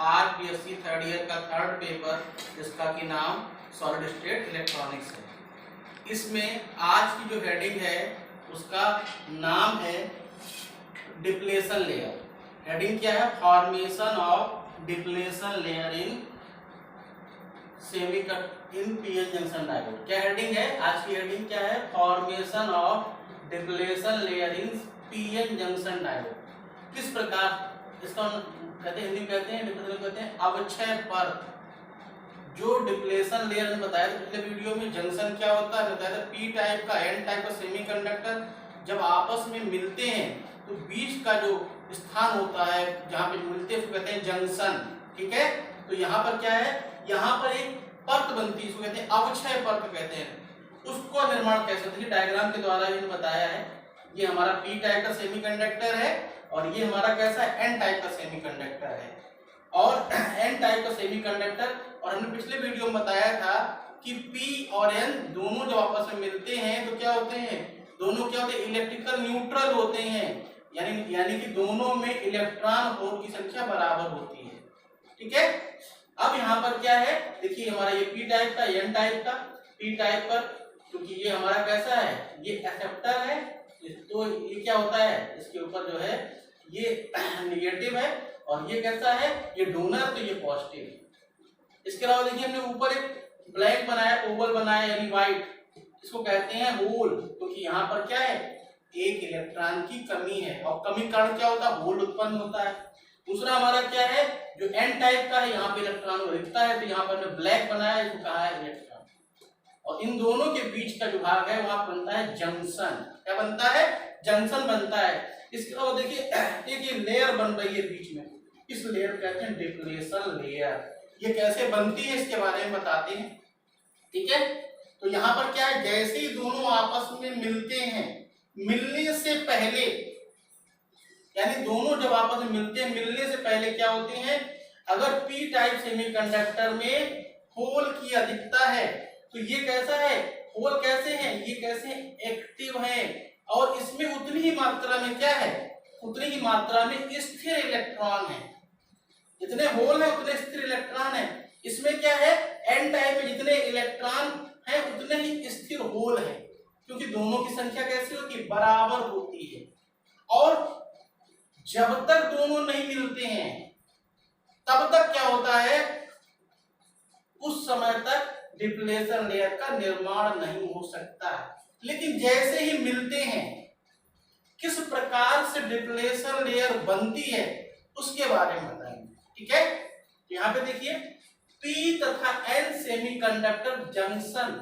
RPSC third year का third paper, जिसका कि नाम सॉलिड स्टेट इलेक्ट्रॉनिक्स है। इसमें आज की जो हेडिंग है उसका नाम है डिप्लेशन लेयर। हेडिंग क्या है? Formation of depletion layer in in PN junction diode. क्या हेडिंग है आज की? हेडिंग क्या है? Formation of depletion layer in PN junction diode. किस प्रकार इसका कहते हैं, हिंदी कहते हैं, डिप्लेशन कहते हैं अवक्षय परत। जो डिप्लेशन लेयर ने बताया था पिछले वीडियो में, जंक्शन क्या होता है बताया था, पी टाइप का एन टाइप का सेमीकंडक्टर जब आपस में मिलते हैं तो बीच का जो स्थान होता है जहां पे मिलते हैं उसको कहते हैं जंक्शन। ठीक है, तो यहाँ पर क्या है, यहाँ पर एक परत बनती है, इसको कहते हैं अवक्षय परत कहते हैं। उसको निर्माण कैसे होता है डायग्राम के द्वारा इन्होंने बताया है। ये हमारा पी टाइप का सेमीकंडक्टर है और ये हमारा कैसा है, एन टाइप का सेमीकंडक्टर है। और एन टाइप का सेमीकंडक्टर, और हमने पिछले वीडियो में बताया था कि पी और एन दोनों जब आपस में मिलते हैं तो क्या होते हैं, दोनों क्या होते हैं, इलेक्ट्रिकल न्यूट्रल होते हैं। यानी कि दोनों में इलेक्ट्रॉन होल की संख्या बराबर होती है। ठीक है, अब यहाँ पर क्या है, देखिए हमारा ये पी टाइप का, एन टाइप का। पी टाइप पर क्योंकि ये हमारा कैसा है, ये एक्सेप्टर है, तो ये क्या होता है, इसके ऊपर जो है ये नेगेटिव है, और ये कैसा है, ये डोनर, तो ये पॉजिटिव। इसके अलावा देखिए हमने ऊपर एक ब्लैक बनाया, ओवल बनाया यानी व्हाइट, इसको कहते हैं होल, क्योंकि यहाँ पर क्या है, एक इलेक्ट्रॉन की कमी है, और कमी कारण क्या होता है, होल उत्पन्न होता है। दूसरा हमारा क्या है, जो एन टाइप का है, यहाँ पे इलेक्ट्रॉन रिक्ता है, तो यहाँ पर हमने ब्लैक बनाया, इसको कहा है इलेक्ट्रॉन। और इन दोनों के बीच का जो भाग है वहां बनता है जंक्शन। क्या बनता है? जंक्शन बनता है। इसके अलावा देखिए एक ये लेयर बन रही है बीच में, इस लेयर को कहते हैं डिप्लेशन लेयर। ये कैसे बनती है इसके बारे में बताते हैं। ठीक है, तो यहाँ पर क्या है, जैसे ही दोनों आपस में मिलते हैं, मिलने से पहले, यानी दोनों जब आपस में मिलते हैं, मिलने से पहले क्या होते हैं, अगर पी टाइप सेमीकंडक्टर में होल की अधिकता है तो ये कैसा है, होल कैसे हैं, ये कैसे एक्टिव हैं, और इसमें उतनी ही मात्रा में क्या है, उतनी ही मात्रा में स्थिर इलेक्ट्रॉन है। जितने होल है उतने स्थिर इलेक्ट्रॉन है। इसमें क्या है, एन टाइप में जितने इलेक्ट्रॉन है उतने ही स्थिर होल है, क्योंकि दोनों की संख्या कैसी होती है, बराबर होती है। और जब तक दोनों नहीं मिलते हैं तब तक क्या होता है, उस समय तक डिप्लेशन लेयर का निर्माण नहीं हो सकता। लेकिन जैसे ही मिलते हैं, किस प्रकार से डिप्लेशन लेयर बनती है उसके बारे में बताएंगे। ठीक है, यहाँ पे देखिए पी तथा एन सेमीकंडक्टर जंक्शन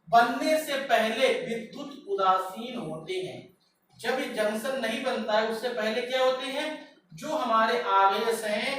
बनने से पहले विद्युत उदासीन होते हैं। जब ये जंक्शन नहीं बनता है उससे पहले क्या होते हैं, जो हमारे आवेश हैं,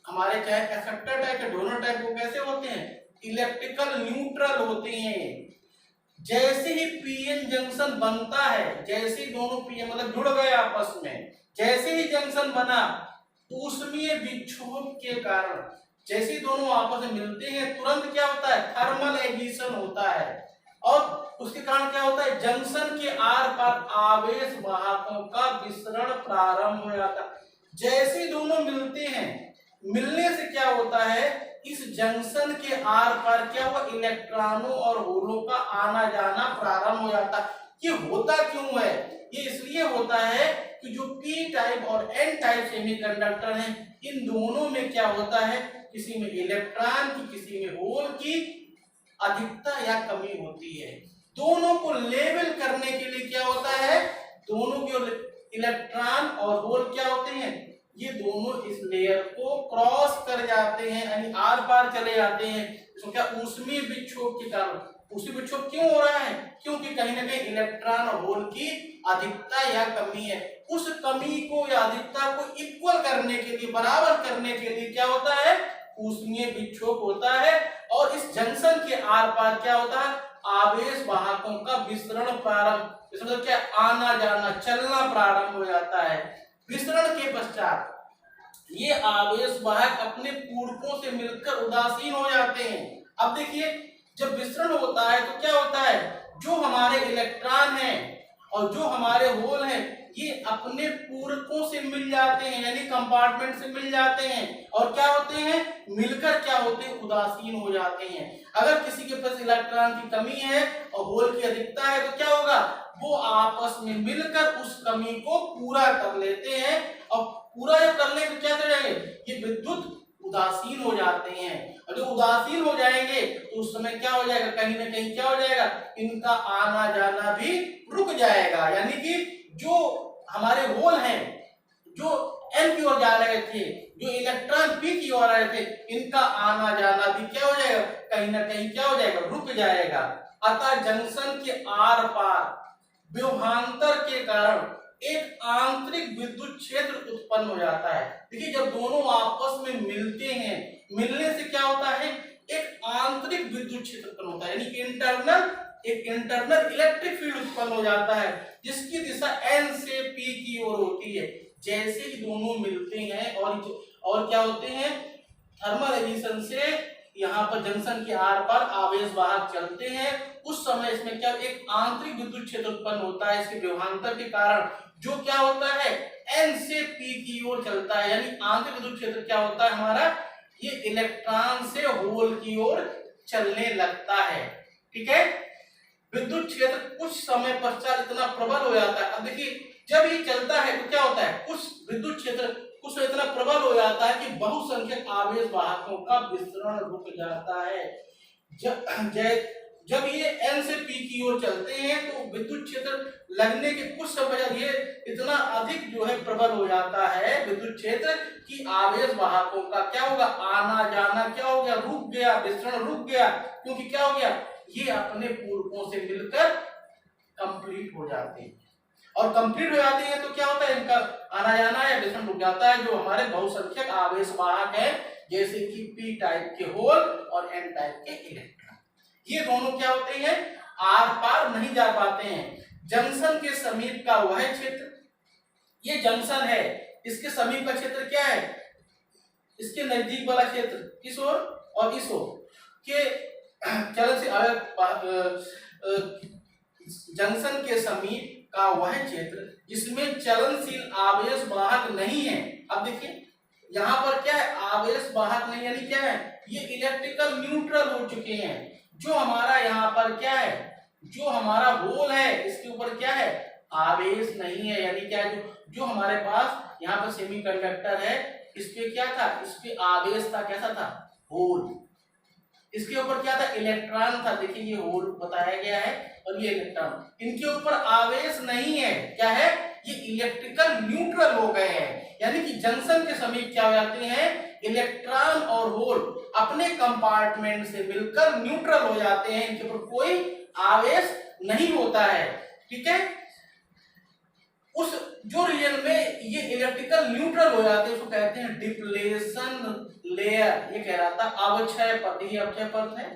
हमारे चाहे एक्सेप्टर टाइप या डोनर टाइप, वो कैसे होते हैं, इलेक्ट्रिकल न्यूट्रल होते हैं। जैसे ही पीएन जंक्शन बनता है, जैसे ही दोनों पीएन मतलब जुड़ गए आपस में, जैसे ही जंक्शन बना, ऊष्मीय विक्षोभ के कारण जैसे ही दोनों आपस में मिलते हैं तुरंत क्या होता है, थर्मल एडिशन होता है, और उसके कारण क्या होता है, जंक्शन के आर पार आवेश वाहकों का विसरण प्रारंभ हो जाता है। जैसे ही दोनों मिलते हैं, मिलने से क्या होता है, इस जंक्शन के आर पार क्या हुआ, इलेक्ट्रॉनों और होलों का आना जाना प्रारंभ हो जाता है। ये होता क्यों है, ये इसलिए होता है कि जो पी टाइप और एन टाइप सेमीकंडक्टर हैं, इन दोनों में क्या होता है, किसी में इलेक्ट्रॉन की, किसी में होल की अधिकता या कमी होती है। दोनों को लेवल करने के लिए क्या होता है, दोनों के इलेक्ट्रॉन और होल क्या होते हैं, ये दोनों इस लेयर को क्रॉस कर जाते हैं, यानी आर पार चले जाते हैं। इसको क्या, ऊष्मीय विक्षोभ के कारण। ऊष्मीय विक्षोभ क्यों हो रहा है, क्योंकि कहीं ना कहीं इलेक्ट्रॉन और होल की अधिकता या कमी है। उस कमी को या अधिकता को इक्वल करने के लिए, बराबर करने के लिए क्या होता है, ऊष्मीय विक्षोभ होता है। और इस जंक्शन के आर पार क्या होता है, आवेश वाहकों का विसरण प्रारंभ, मतलब क्या, आना जाना, चलना प्रारंभ हो जाता है। विसरण के पश्चात ये आवेश वाहक अपने पूरकों से मिलकर उदासीन हो जाते हैं। अब देखिए जब विसरण होता है तो क्या होता है, जो हमारे इलेक्ट्रॉन हैं और जो हमारे होल हैं ये अपने पूरकों से मिल जाते हैं, यानी कंपार्टमेंट से मिल जाते हैं और क्या होते हैं, मिलकर क्या होते हैं, उदासीन हो जाते हैं। अगर किसी के पास इलेक्ट्रॉन की कमी है और होल की अधिकता है तो क्या होगा, वो आपस में मिलकर उस कमी को पूरा कर लेते हैं और पूरा जब कर लेंगे क्या करेंगे, ये विद्युत उदासीन हो जाते हैं। और जब उदासीन हो जाएंगे तो उस समय क्या हो जाएगा, कहीं ना कहीं क्या हो जाएगा, इनका आना जाना भी रुक जाएगा। यानी कि जो हमारे होल हैं जो एन की ओर जा रहे थे, जो इलेक्ट्रॉन पी की ओर आ रहे थे, इनका आना जाना भी क्या हो जाएगा, कहीं ना कहीं क्या हो जाएगा, रुक जाएगा। अतः जंक्शन के आर पार विभवांतर के कारण एक आंतरिक विद्युत क्षेत्र उत्पन्न हो जाता है। देखिए जब दोनों आपस में मिलते हैं, मिलने से क्या होता है, एक आंतरिक विद्युत क्षेत्र उत्पन्न होता है, यानी एक इंटरनल इलेक्ट्रिक फील्ड उत्पन्न हो जाता है जिसकी दिशा एन से पी की ओर होती है। जैसे ही दोनों मिलते हैं और क्या होते हैं, थर्मल एडिशन से यहाँ पर जंक्शन के आर पार आवेश वाहक चलते हैं, उस समय इसमें क्या एक आंतरिक विद्युत क्षेत्र उत्पन्न होता है इसके विभवांतर के कारण, जो क्या होता है, एन से पी की ओर चलता है। यानी आंतरिक विद्युत क्षेत्र क्या होता है हमारा, ये इलेक्ट्रॉन से होल की ओर चलने लगता है। ठीक है, विद्युत क्षेत्र कुछ समय पश्चात इतना प्रबल हो जाता है। अब देखिए जब ये चलता है तो क्या होता है, कुछ विद्युत क्षेत्र कुछ इतना प्रबल हो जाता है कि बहुसंख्यक आवेश वाहकों का विसरण रुक जाता है। जब ये एन से पी की ओर चलते हैं तो विद्युत क्षेत्र लगने के कुछ समय ये इतना अधिक जो है प्रबल हो जाता है विद्युत क्षेत्र कि आवेश वाहकों का क्या होगा, आना जाना क्या हो गया, रुक गया, विसरण रुक गया। क्योंकि क्या हो गया, ये अपने पूरकों से मिलकर कंप्लीट हो जाते हैं और कंप्लीट हो जाते हैं तो क्या होता है, इनका आना जाना या विसरण रुक जाता है। जो हमारे बहुसंख्यक आवेश वाहक है जैसे कि पी टाइप के होल और एन टाइप के इलेक्ट्रॉन, ये दोनों क्या होते हैं, आर पार नहीं जा पाते हैं। जंक्शन के समीप का वह क्षेत्र, ये जंक्शन है, इसके समीप का क्षेत्र क्या है, इसके नजदीक वाला क्षेत्र किस ओर और इस ओर के चलन से जंक्शन के समीप का वह क्षेत्र जिसमें चलनशील आवेश वाहक नहीं है। अब देखिए यहाँ पर क्या है, आवेश वाहक नहीं, यानी क्या है, ये इलेक्ट्रिकल न्यूट्रल हो चुके हैं। जो हमारा यहाँ पर क्या है, जो हमारा होल है इसके ऊपर क्या है, आवेश नहीं है। यानी क्या, जो हमारे पास यहाँ पर सेमीकंडक्टर है इस पे क्या था, इस पे आवेश था, कैसा था, होल, इसके ऊपर क्या था, इलेक्ट्रॉन था। देखिए ये होल बताया गया है और ये इलेक्ट्रॉन, इनके ऊपर आवेश नहीं है, क्या है, ये इलेक्ट्रिकल न्यूट्रल हो गए हैं। यानी कि जंक्शन के समीप क्या हो जाते हैं, इलेक्ट्रॉन और होल अपने कंपार्टमेंट से मिलकर न्यूट्रल हो जाते हैं, इनके ऊपर कोई आवेश नहीं होता है। ठीक है, उस जो रीजन में ये इलेक्ट्रिकल न्यूट्रल हो जाते हैं उसको कहते हैं डिप्लेशन लेयर। ये कहलाता अवक्षय पथ, ये अवक्षय पथ है।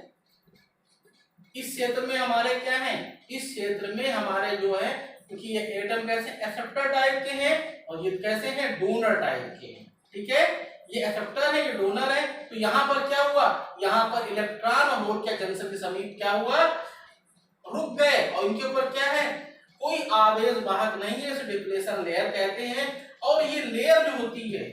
इस क्षेत्र में हमारे क्या है, इस क्षेत्र में हमारे जो है, क्योंकि ये एटम कैसे एक्सेप्टर टाइप के हैं और ये कैसे हैं, डोनर टाइप के हैं। ठीक है, ये एक्सेप्टर है, ये डोनर है। तो यहाँ पर क्या हुआ, यहाँ पर इलेक्ट्रॉन और होल क्या जंक्शन के समीप क्या हुआ, रुक गए और इनके ऊपर क्या है, कोई आवेश वाहक नहीं है, इसे डिप्लेशन लेयर कहते हैं। और ये लेयर जो होती है,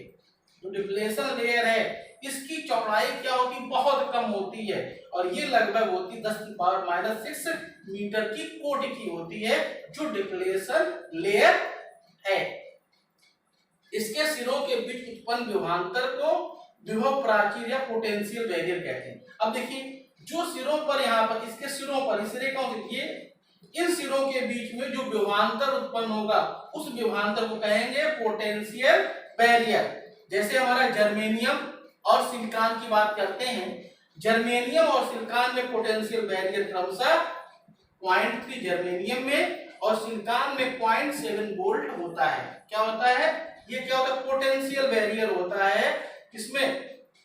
जो डिप्लेशन लेयर है, इसकी चौड़ाई क्या होती है, बहुत कम होती है और ये लगभग होती है 10⁻⁻⁶ मीटर की कोटि की होती है जो डिप्लेशन लेयर है। इसके सिरों के बीच उत्पन्न विभवांतर को विभव प्राचीर या पोटेंशियल बैरियर कहते हैं। अब देखिए जो सिरों पर, यहाँ पर इसके सिरों पर, इस सिरे कौन से, ये इन सिरों के बीच में जो विभवांतर उत्पन्न होगा उस विभवांतर को कहेंगे पोटेंशियल बैरियर। जैसे हमारा जर्मेनियम और सिलिकॉन की बात करते हैं, जर्मेनियम और सिलिकॉन में पोटेंशियल बैरियर क्रमशः 0.3 जर्मेनियम में और सिलिकॉन में 0.7 वोल्ट होता है। क्या होता है, ये क्या होता है, पोटेंशियल बैरियर होता है, किसमें,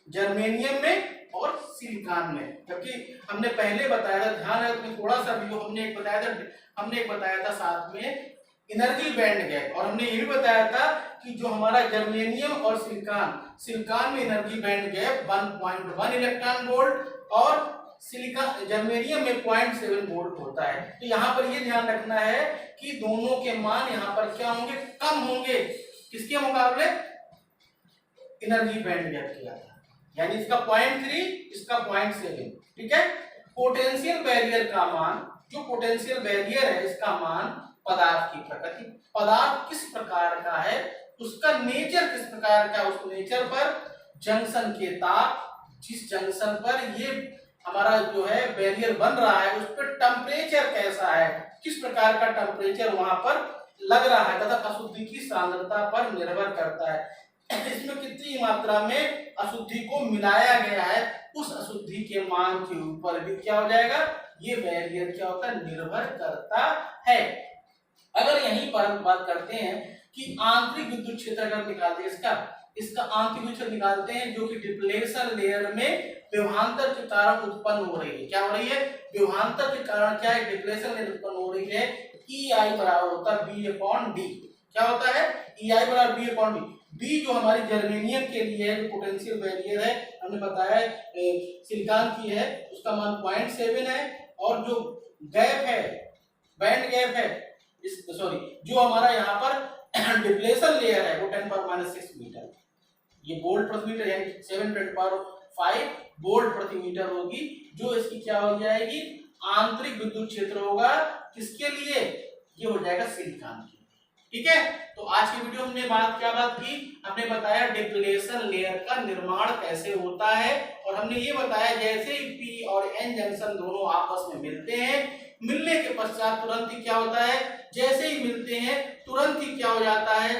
जर्मेनियम में और सिलिकॉन में। जबकि हमने पहले बताया था, ध्यान है तो थोड़ा सा वीडियो हमने एक बताया था साथ में एनर्जी बैंड गैप, और हमने ये भी बताया था कि जो हमारा जर्मेनियम और सिलिकॉन में energy band gap 1.1 electron volt और सिलिका जर्मेनियम में 0.7 वोल्ट होता है। तो यहाँ पर ये ध्यान रखना है कि दोनों के मान यहाँ पर क्या होंगे, कम होंगे, किसके मुकाबले, एनर्जी बैंड गैप के आधार, यानी इसका 0.3 इसका 0.7, ठीक है। पोटेंशियल बैरियर का मान, जो पोटेंशियल बैरियर है इसका मान पदार्थ की प्रकृति, पदार्थ किस प्रकार का है, उसका नेचर किस प्रकार का, उस नेचर पर जंक्शन के ताप, जिस जंक्शन पर ये हमारा जो है बैरियर बन रहा है उस पर टेम्परेचर कैसा है, किस प्रकार का टेम्परेचर वहां पर लग रहा है, तथा अशुद्धि की सांद्रता पर निर्भर करता है। इसमें कितनी मात्रा में अशुद्धि को मिलाया गया है, उस अशुद्धि के मान के ऊपर भी क्या हो जाएगा, ये बैरियर क्या होता है, निर्भर करता है। अगर यहीं पर हम बात करते हैं कि आंतरिक विद्युत क्षेत्र अगर निकालते हैं इसका आंतरिक विद्युत क्षेत्र निकालते हैं, जो कि डिप्लेशन लेयर में विभवांतर के कारण उत्पन्न हो रही है, क्या हो रही है, विभवांतर के कारण क्या है, डिप्लेशन लेयर उत्पन्न हो रही है। EI बराबर होता है B/D, क्या होता है, EI बराबर B/D। बी जो हमारी जर्मेनियम के लिए है, पोटेंशियल बैरियर है, हमने बताया सिलिकॉन की है, उसका मान 0.7 है, और जो गैप है, बैंड गैप है, जो हमारा यहाँ पर डिप्लेशन लेयर है वो 10⁻⁶ मीटर, ये वोल्ट प्रति मीटर यानी 7×10⁵ वोल्ट प्रति मीटर होगी, जो इसकी क्या हो जाएगी, आंतरिक विद्युत क्षेत्र होगा, किसके लिए, ये हो जाएगा सिलिकॉन के, ठीक है। तो आज की वीडियो हमने क्या बात की, हमने बताया डिप्लेशन लेयर का निर्माण कैसे होता है, और हमने ये बताया जैसे ही पी और एन जंक्शन दोनों आपस में मिलते हैं, मिलने के पश्चात तुरंत ही क्या होता है, जैसे ही मिलते हैं तुरंत ही क्या हो जाता है,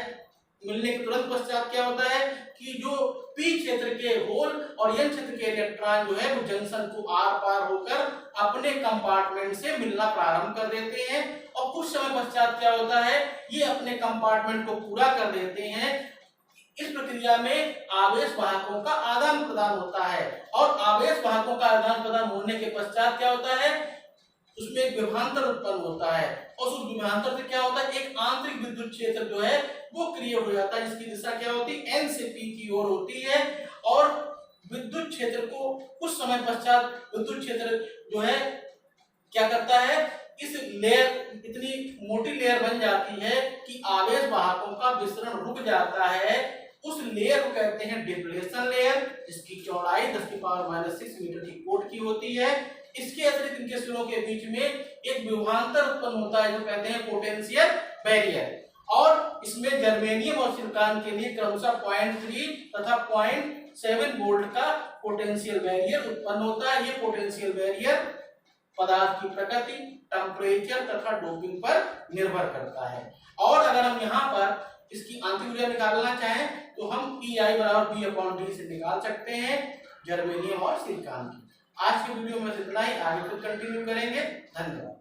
मिलने के तुरंत पश्चात क्या होता है कि जो पी क्षेत्र के होल और एन क्षेत्र के इलेक्ट्रॉन जो है वो जंक्शन को आर पार होकर अपने कंपार्टमेंट से मिलना प्रारंभ कर देते हैं, और कुछ समय पश्चात क्या होता है, ये अपने कंपार्टमेंट को पूरा कर देते हैं। इस प्रक्रिया में आवेश वाहकों का आदान प्रदान होता है, और आवेश वाहकों का आदान प्रदान होने के पश्चात क्या होता है, उसमें एक विभवांतर उत्पन्न होता है, और उस विभवांतर से क्या होता है, एक आंतरिक विद्युत क्षेत्र जो है वो क्रिएट हो जाता है, जिसकी दिशा क्या होती है, एन से पी की ओर होती है, और विद्युत क्षेत्र को कुछ समय पश्चात विद्युत क्षेत्र जो है क्या करता है, इस लेयर, इतनी मोटी लेयर बन जाती है कि आवेश वाहकों का विसरण रुक जाता है, उस लेयर को कहते हैं डिप्लेशन लेयर, जिसकी चौड़ाई 10⁻⁶ मीटर की कोट की होती है। इसके अतिरिक्त इनके सिरों के बीच में एक विभवांतर उत्पन्न होता है, जो कहते हैं पोटेंशियल बैरियर, और इसमें जर्मेनियम और सिलिकॉन के लिए क्रमशः 0.3 तथा 0.7 वोल्ट का पोटेंशियल बैरियर उत्पन्न होता है। ये पोटेंशियल बैरियर पदार्थ की प्रकृति, टेम्परेचर तथा डोपिंग पर निर्भर करता है। और अगर हम यहाँ पर इसकी आंतरिक ऊर्जा निकालना चाहें तो हम EI बराबर B/D से निकाल सकते हैं जर्मेनियम और सिलिकॉन की। आज की वीडियो में इतना ही, आगे फिर कंटिन्यू करेंगे। धन्यवाद।